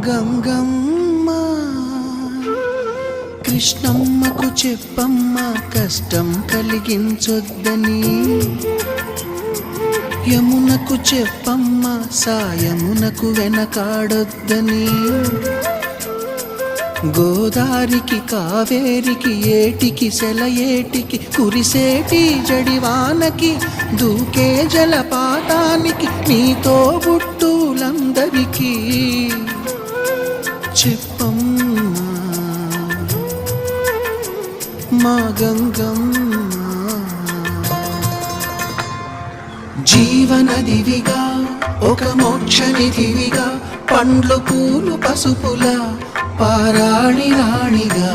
గంగమ్మ కృష్ణమ్మకు చెప్పమ్మ కష్టం కలిగించొద్దని, యమునకు చెప్పమ్మ సాయమునకు వెనకాడొద్దని, గోదారికి కావేరికి ఏటికి సెలయేటికి కురిసేటి జడివానకి దూకే జలపాతానికి నీతో బుట్టులందరికీ చెప్పమ్మా మా గంగమ్మ. జీవనదివిగా ఒక మోక్షనిధివిగా పండ్లు పూలు పసుపుల పారాణి రాణిగా